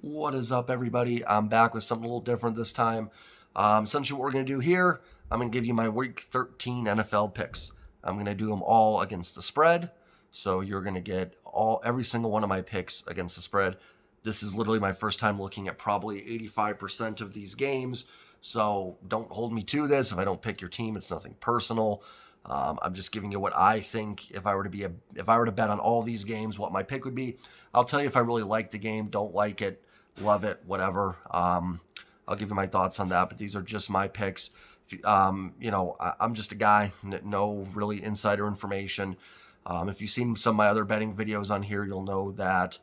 What is up, everybody? I'm back with something a little different this time. Essentially, what we're going to do here, I'm going to give you my Week 13 NFL picks. I'm going to do them all against the spread. So you're going to get every single one of my picks against the spread. This is literally my first time looking at probably 85% of these games. So don't hold me to this. If I don't pick your team, it's nothing personal. I'm just giving you what I think if I were to bet on all these games, what my pick would be. I'll tell you if I really like the game, don't like it, love it, whatever. I'll give you my thoughts on that, but these are just my picks. I'm just a guy, no really insider information. If you've seen some of my other betting videos on here, you'll know that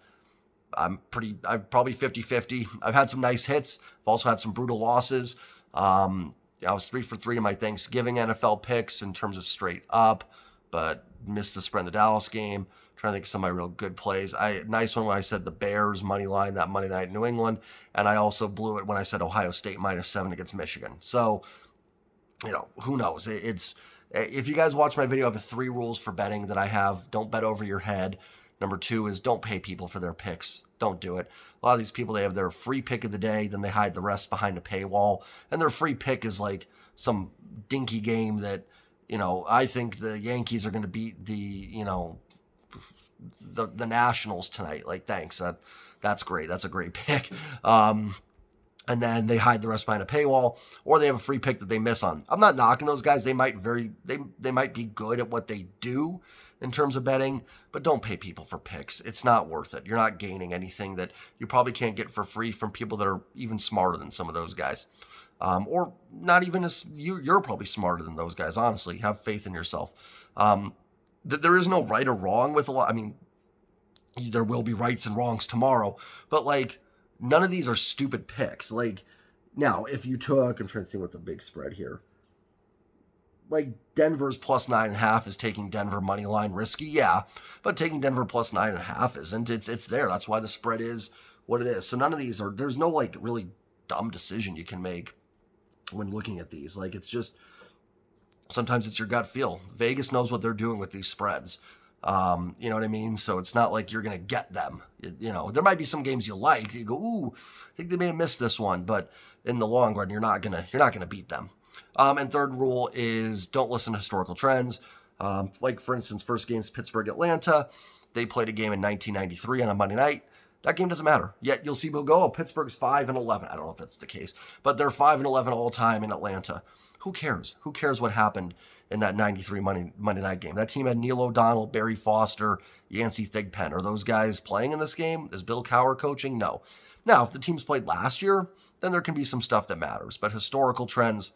I'm probably 50-50. I've had some nice hits. I've also had some brutal losses. I was 3 for 3 in my Thanksgiving NFL picks in terms of straight up, but missed the spread in the Dallas game. Trying to think of some of my real good plays. Nice one when I said the Bears money line that Monday night in New England, and I also blew it when I said Ohio State -7 against Michigan. So, who knows? It's if you guys watch my video, I have 3 rules for betting that I have. Don't bet over your head. Number 2 is don't pay people for their picks. Don't do it. A lot of these people, they have their free pick of the day, then they hide the rest behind a paywall, and their free pick is like some dinky game that, I think the Yankees are going to beat the Nationals tonight. Like, thanks. That's great. That's a great pick. And then they hide the rest behind a paywall, or they have a free pick that they miss on. I'm not knocking those guys. They might be good at what they do in terms of betting, but don't pay people for picks. It's not worth it. You're not gaining anything that you probably can't get for free from people that are even smarter than some of those guys. Or not even as you're probably smarter than those guys. Honestly, have faith in yourself. There is no right or wrong with a lot. I mean, there will be rights and wrongs tomorrow, but like none of these are stupid picks. Like now, if you took, I'm trying to see what's a big spread here. Like Denver's +9.5 is taking Denver money line risky, yeah, but taking Denver +9.5 isn't. It's there. That's why the spread is what it is. So none of these are. There's no like really dumb decision you can make when looking at these. Like it's just sometimes it's your gut feel. Vegas knows what they're doing with these spreads. You know what I mean? So it's not like you're going to get them. There might be some games you like. You go, ooh, I think they may have missed this one, but in the long run, you're not gonna beat them. And third rule is don't listen to historical trends. Like for instance, first game's Pittsburgh Atlanta. They played a game in 1993 on a Monday night. That game doesn't matter. Yet you'll see people go, oh, Pittsburgh's 5-11. I don't know if that's the case, but they're 5-11 all time in Atlanta. Who cares? Who cares what happened in that 93 Monday night game? That team had Neil O'Donnell, Barry Foster, Yancey Thigpen. Are those guys playing in this game? Is Bill Cowher coaching? No. Now, if the teams played last year, then there can be some stuff that matters. But historical trends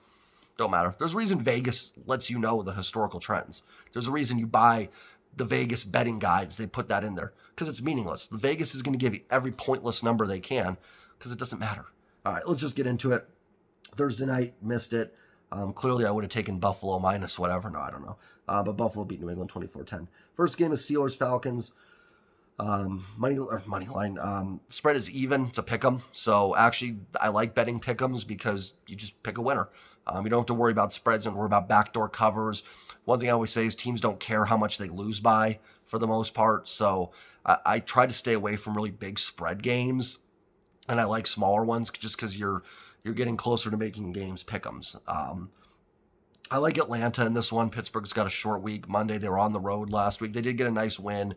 don't matter. There's a reason Vegas lets you know the historical trends. There's a reason you buy the Vegas betting guides. They put that in there because it's meaningless. The Vegas is going to give you every pointless number they can because it doesn't matter. All right, let's just get into it. Thursday night, missed it. Clearly, I would have taken Buffalo minus whatever. No, I don't know. But Buffalo beat New England 24-10. First game is Steelers-Falcons. Money line. Spread is even. It's a pick 'em. So actually, I like betting pick 'ems because you just pick a winner. You don't have to worry about spreads and worry about backdoor covers. One thing I always say is teams don't care how much they lose by for the most part. So I try to stay away from really big spread games, and I like smaller ones just because you're getting closer to making games pick'ems. I like Atlanta in this one. Pittsburgh's got a short week. Monday, they were on the road last week. They did get a nice win.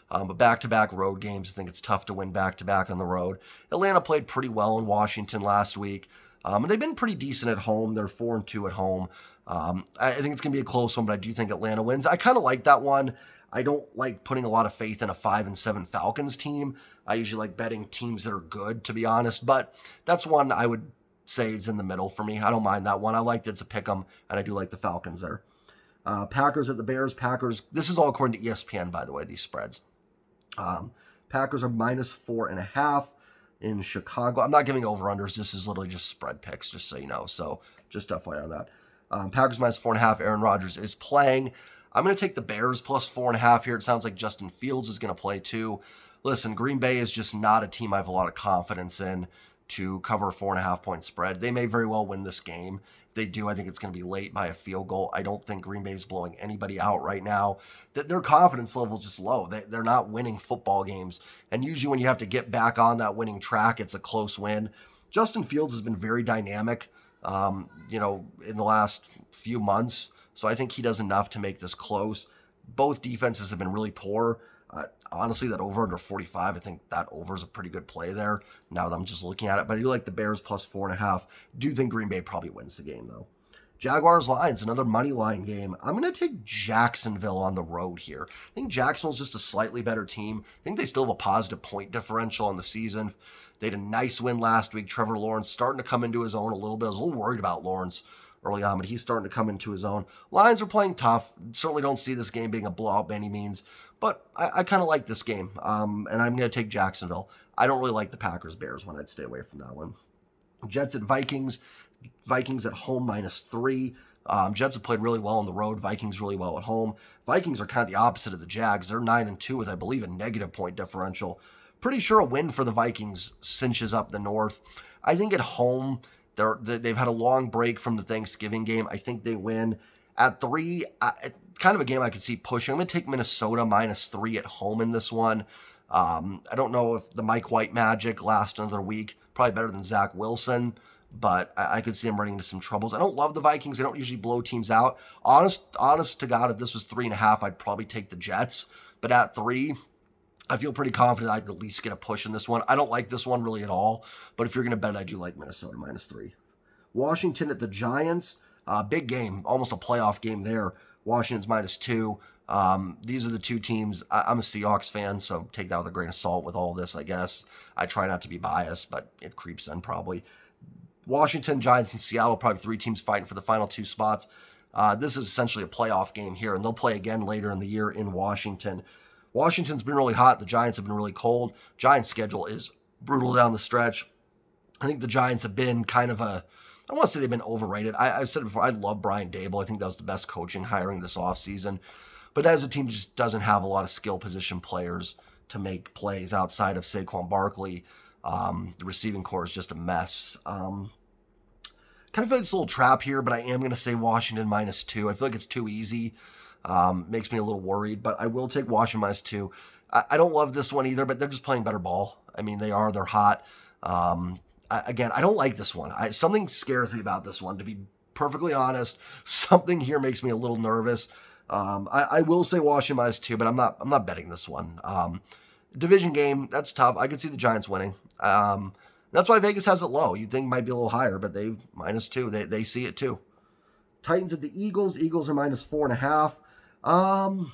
But back-to-back road games, I think it's tough to win back-to-back on the road. Atlanta played pretty well in Washington last week. And they've been pretty decent at home. They're 4-2 at home. I think it's going to be a close one, but I do think Atlanta wins. I kind of like that one. I don't like putting a lot of faith in a 5-7 Falcons team. I usually like betting teams that are good, to be honest. But that's one I would say is in the middle for me. I don't mind that one. I like that it's a pick 'em, and I do like the Falcons there. Packers at the Bears. Packers, this is all according to ESPN, by the way, these spreads. Packers are -4.5 in Chicago. I'm not giving over-unders. This is literally just spread picks, just so you know. So just FYI on that. Packers -4.5. Aaron Rodgers is playing. I'm going to take the Bears +4.5 here. It sounds like Justin Fields is going to play too. Listen, Green Bay is just not a team I have a lot of confidence in to cover a 4.5 point spread. They may very well win this game. they do, I think it's going to be late by a field goal. I don't think Green Bay is blowing anybody out right now. Their confidence level is just low. They're not winning football games. And usually when you have to get back on that winning track, it's a close win. Justin Fields has been very dynamic, in the last few months. So I think he does enough to make this close. Both defenses have been really poor. Honestly, that over under 45, I think that over is a pretty good play there now that I'm just looking at it. But I do like the Bears plus 4.5. Do think Green Bay probably wins the game, though. Jaguars Lions, another money line game. I'm going to take Jacksonville on the road here. I think Jacksonville's just a slightly better team. I think they still have a positive point differential on the season. They had a nice win last week. Trevor Lawrence starting to come into his own a little bit. I was a little worried about Lawrence early on, but he's starting to come into his own. Lions are playing tough. Certainly don't see this game being a blowout by any means, but I kind of like this game, and I'm going to take Jacksonville. I don't really like the Packers-Bears one. I'd stay away from that one. Jets at Vikings. Vikings at home -3. Jets have played really well on the road. Vikings really well at home. Vikings are kind of the opposite of the Jags. They're 9-2 with, I believe, a negative point differential. Pretty sure a win for the Vikings cinches up the North. I think at home, they've had a long break from the Thanksgiving game. I think they win. At 3, kind of a game I could see pushing. I'm going to take Minnesota -3 at home in this one. I don't know if the Mike White magic lasts another week. Probably better than Zach Wilson, but I could see him running into some troubles. I don't love the Vikings. They don't usually blow teams out. Honest to God, if this was 3.5, I'd probably take the Jets. But at 3, I feel pretty confident I could at least get a push in this one. I don't like this one really at all, but if you're going to bet, I do like Minnesota -3. Washington at the Giants. Big game, almost a playoff game there. Washington's -2. These are the two teams. I'm a Seahawks fan, so take that with a grain of salt with all this, I guess. I try not to be biased, but it creeps in probably. Washington, Giants, and Seattle, probably 3 teams fighting for the final 2 spots. This is essentially a playoff game here, and they'll play again later in the year in Washington. Washington's been really hot. The Giants have been really cold. Giants' schedule is brutal down the stretch. I think the Giants have been kind of I don't want to say they've been overrated. I've said it before, I love Brian Daboll. I think that was the best coaching hiring this offseason. But as a team just doesn't have a lot of skill position players to make plays outside of Saquon Barkley. The receiving core is just a mess. Kind of feel like it's a little trap here, but I am going to say Washington -2. I feel like it's too easy. Makes me a little worried, but I will take Washington -2. I don't love this one either, but they're just playing better ball. I mean, they're hot. Again, I don't like this one. Something scares me about this one, to be perfectly honest. Something here makes me a little nervous. I will say Washington -2, but I'm not betting this one. Division game, that's tough. I could see the Giants winning. That's why Vegas has it low. You'd think it might be a little higher, but they -2. They see it too. Titans at the Eagles. Eagles are -4.5. I'm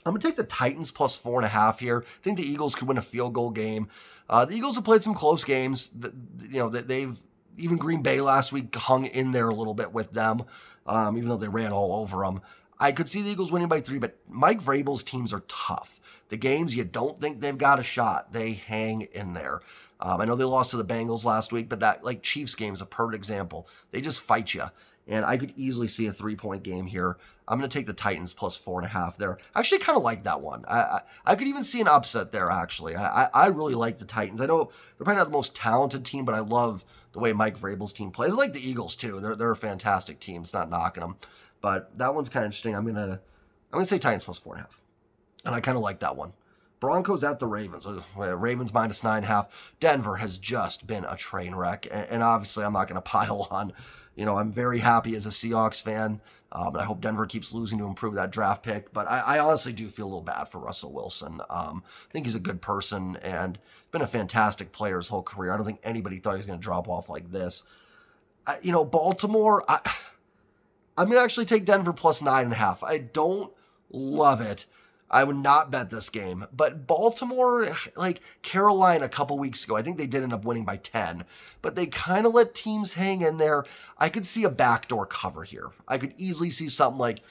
going to take the Titans plus 4.5 here. I think the Eagles could win a field goal game. The Eagles have played some close games. They've, even Green Bay last week hung in there a little bit with them, even though they ran all over them. I could see the Eagles winning by 3, but Mike Vrabel's teams are tough. The games you don't think they've got a shot, they hang in there. I know they lost to the Bengals last week, but that Chiefs game is a perfect example. They just fight you. And I could easily see a 3-point game here. I'm going to take the Titans plus 4.5 there. I actually kind of like that one. I could even see an upset there, actually. I really like the Titans. I know they're probably not the most talented team, but I love the way Mike Vrabel's team plays. I like the Eagles, too. They're a fantastic team. It's not knocking them. But that one's kind of interesting. I'm going to say Titans plus 4.5. And I kind of like that one. Broncos at the Ravens. Ravens -9.5. Denver has just been a train wreck. And obviously, I'm not going to pile on. I'm very happy as a Seahawks fan. And I hope Denver keeps losing to improve that draft pick. But I honestly do feel a little bad for Russell Wilson. I think he's a good person and been a fantastic player his whole career. I don't think anybody thought he was going to drop off like this. Baltimore, I'm going to actually take Denver plus 9.5. I don't love it. I would not bet this game. But Baltimore, like Carolina a couple weeks ago, I think they did end up winning by 10. But they kind of let teams hang in there. I could see a backdoor cover here. I could easily see something like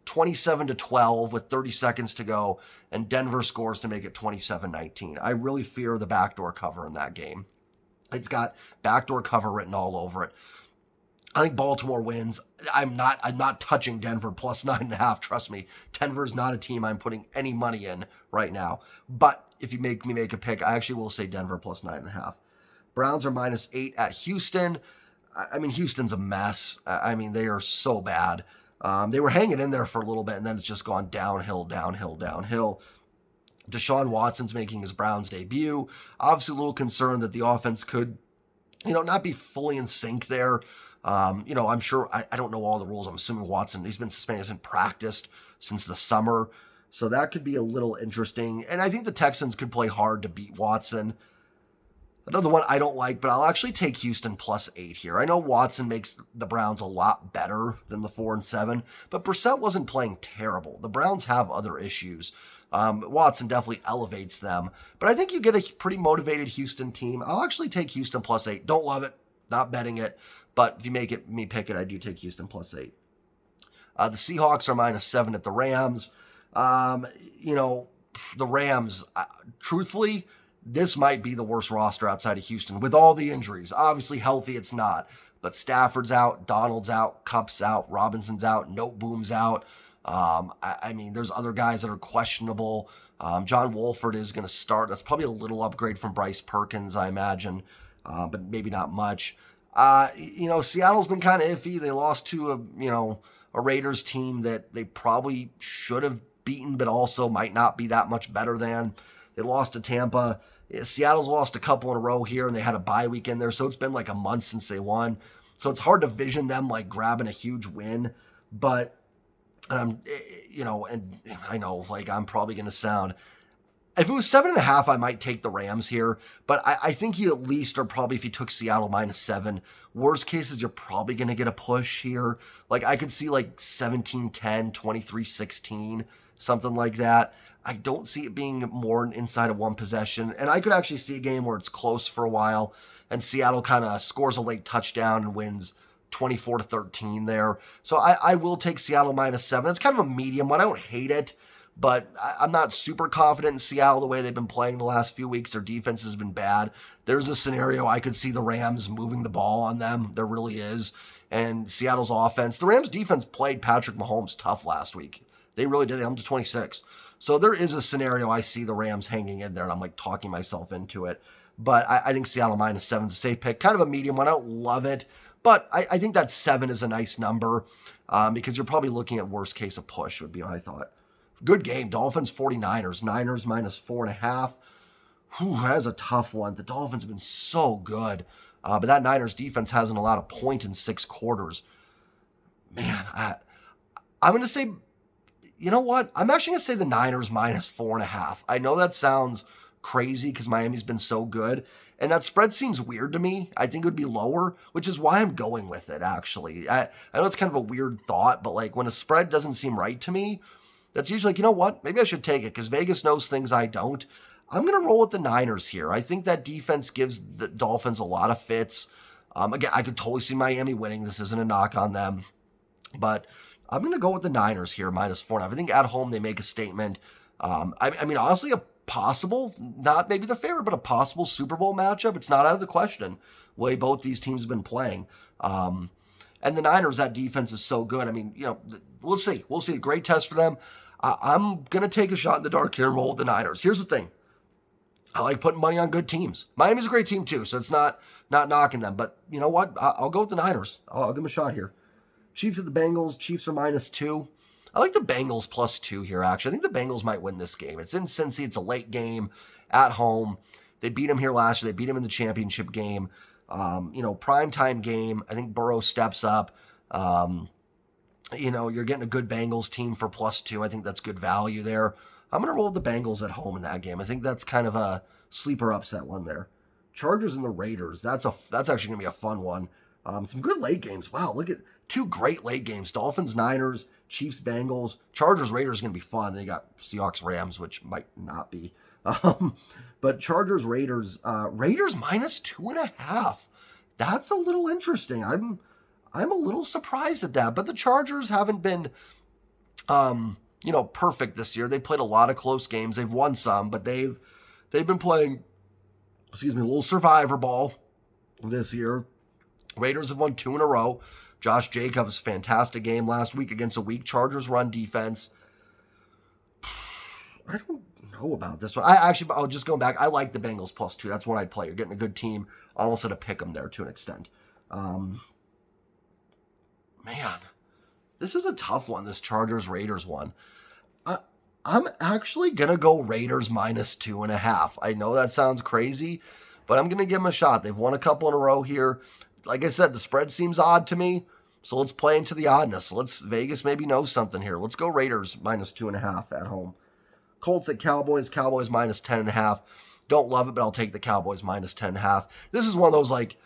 27-12 with 30 seconds to go, and Denver scores to make it 27-19. I really fear the backdoor cover in that game. It's got backdoor cover written all over it. I think Baltimore wins. I'm not touching Denver plus 9.5. Trust me, Denver's not a team I'm putting any money in right now. But if you make me make a pick, I actually will say Denver plus 9.5. Browns are -8 at Houston. I mean, Houston's a mess. I mean, they are so bad. They were hanging in there for a little bit, and then it's just gone downhill, downhill, downhill. Deshaun Watson's making his Browns debut. Obviously, a little concerned that the offense could, not be fully in sync there. I'm sure, I don't know all the rules. I'm assuming Watson, he's been suspended, hasn't practiced since the summer. So that could be a little interesting. And I think the Texans could play hard to beat Watson. Another one I don't like, but I'll actually take Houston +8 here. I know Watson makes the Browns a lot better than the 4-7, but Brissett wasn't playing terrible. The Browns have other issues. Watson definitely elevates them, but I think you get a pretty motivated Houston team. I'll actually take Houston +8. Don't love it, not betting it, but if you make it me pick it, I do take Houston +8. The Seahawks are -7 at the Rams. The Rams, truthfully, this might be the worst roster outside of Houston with all the injuries. Obviously, healthy, it's not. But Stafford's out, Donald's out, Kupp's out, Robinson's out, Noteboom's out. I mean, there's other guys that are questionable. John Wolford is going to start. That's probably a little upgrade from Bryce Perkins, I imagine, but maybe not much. Seattle's been kind of iffy. They lost to a Raiders team that they probably should have beaten, but also might not be that much better than. They lost to Tampa. Seattle's lost a couple in a row here, and they had a bye weekend there, so it's been like a month since they won. So it's hard to vision them like grabbing a huge win. But, and I know, like, I'm probably going to sound, if it was 7.5, I might take the Rams here. But I think you at least are probably, if you took Seattle -7, worst cases, you're probably going to get a push here. Like, I could see like 17-10, 23-16, something like that. I don't see it being more inside of one possession. And I could actually see a game where it's close for a while and Seattle kind of scores a late touchdown and wins 24-13 there. So I will take Seattle -7. It's kind of a medium one. I don't hate it, but I'm not super confident in Seattle the way they've been playing the last few weeks. Their defense has been bad. There's a scenario I could see the Rams moving the ball on them. There really is. And Seattle's offense, the Rams defense played Patrick Mahomes tough last week. They really did. They held him to 26. So there is a scenario I see the Rams hanging in there, and I'm like talking myself into it. But I think Seattle -7 is a safe pick. Kind of a medium one. I don't love it, but I think that 7 is a nice number because you're probably looking at worst case a push would be my thought. Good game. Dolphins 49ers. Niners -4.5. That's a tough one. The Dolphins have been so good, but that Niners defense hasn't allowed a point in 6 quarters. Man, I'm going to say, you know what? I'm actually going to say the Niners -4.5. I know that sounds crazy because Miami's been so good, and that spread seems weird to me. I think it would be lower, which is why I'm going with it, actually. I know it's kind of a weird thought, but like when a spread doesn't seem right to me, that's usually like, you know what? Maybe I should take it because Vegas knows things I don't. I'm going to roll with the Niners here. I think that defense gives the Dolphins a lot of fits. Again, I could totally see Miami winning. This isn't a knock on them, but I'm going to go with the Niners here, -4.5. I think at home they make a statement. I mean, honestly, a possible, not maybe the favorite, but a possible Super Bowl matchup. It's not out of the question the way both these teams have been playing. And the Niners, that defense is so good. I mean, we'll see. We'll see. A great test for them. I'm going to take a shot in the dark here and roll with the Niners. Here's the thing. I like putting money on good teams. Miami's a great team too, so it's not knocking them. But you know what? I'll go with the Niners. I'll give them a shot here. Chiefs at the Bengals. Chiefs are -2. I like the Bengals +2 here, actually. I think the Bengals might win this game. It's in Cincy. It's a late game at home. They beat them here last year. They beat them in the championship game. Primetime game. I think Burrow steps up. You're getting a good Bengals team for +2. I think that's good value there. I'm going to roll the Bengals at home in that game. I think that's kind of a sleeper upset one there. Chargers and the Raiders. That's actually going to be a fun one. Some good late games. Wow, look at 2 great late games. Dolphins, Niners, Chiefs, Bengals. Chargers, Raiders is going to be fun. Then you got Seahawks, Rams, which might not be. But Chargers, Raiders. Raiders -2.5. That's a little interesting. I'm a little surprised at that. But the Chargers haven't been perfect this year. They played a lot of close games. They've won some, but they've been playing, a little survivor ball this year. Raiders have won 2 in a row. Josh Jacobs, fantastic game last week against a weak Chargers run defense. I don't know about this one. I'll just go back. I like the Bengals +2. That's what I'd play. You're getting a good team. Almost had to pick them there to an extent. Man, this is a tough one, this Chargers-Raiders one. I'm actually going to go Raiders -2.5. I know that sounds crazy, but I'm going to give them a shot. They've won a couple in a row here. Like I said, the spread seems odd to me, so let's play into the oddness. Vegas maybe knows something here. Let's go Raiders -2.5 at home. Colts at Cowboys. Cowboys -10.5. Don't love it, but I'll take the Cowboys -10.5. This is one of those, like,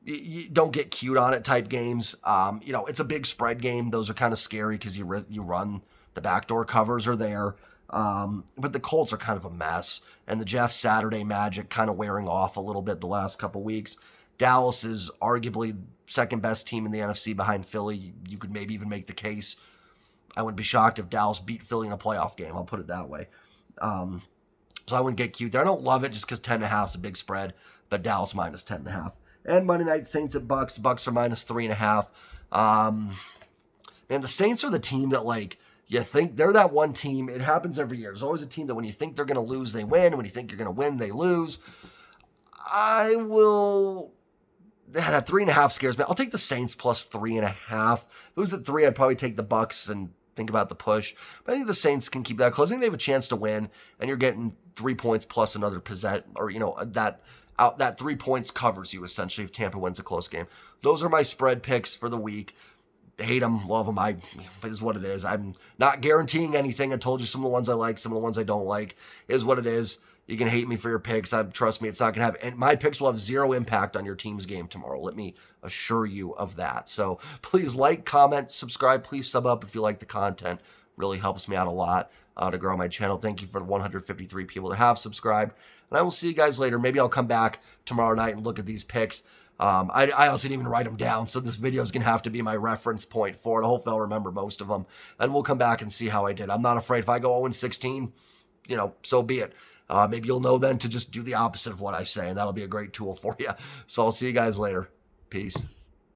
you don't get cute on it type games. It's a big spread game. Those are kind of scary because you run the backdoor covers are there. But the Colts are kind of a mess. And the Jeff Saturday magic kind of wearing off a little bit the last couple weeks. Dallas is arguably second best team in the NFC behind Philly. You could maybe even make the case. I wouldn't be shocked if Dallas beat Philly in a playoff game. I'll put it that way. So I wouldn't get cute there. I don't love it just because 10.5 is a big spread. But Dallas -10.5. And Monday night, Saints at Bucks. Bucks are -3.5. Man, the Saints are the team that, like, you think they're that one team. It happens every year. There's always a team that when you think they're going to lose, they win. When you think you're going to win, they lose. That 3.5 scares me. I'll take the Saints +3.5. If it was at 3, I'd probably take the Bucks and think about the push. But I think the Saints can keep that close. I think they have a chance to win, and you're getting 3 points plus another possession, or that 3 points covers you essentially if Tampa wins a close game. Those are my spread picks for the week. Hate them, love them. It is what it is. I'm not guaranteeing anything. I told you some of the ones I like, some of the ones I don't like. It is what it is. You can hate me for your picks. Trust me, it's not going to have, and my picks will have zero impact on your team's game tomorrow. Let me assure you of that. So please like, comment, subscribe. Please sub up if you like the content. Really helps me out a lot to grow my channel. Thank you for the 153 people that have subscribed. And I will see you guys later. Maybe I'll come back tomorrow night and look at these picks. I also didn't even write them down, so this video is going to have to be my reference point for it. I hope I'll remember most of them, and we'll come back and see how I did. I'm not afraid if I go 0-16, so be it. Maybe you'll know then to just do the opposite of what I say, and that'll be a great tool for you. So I'll see you guys later. Peace.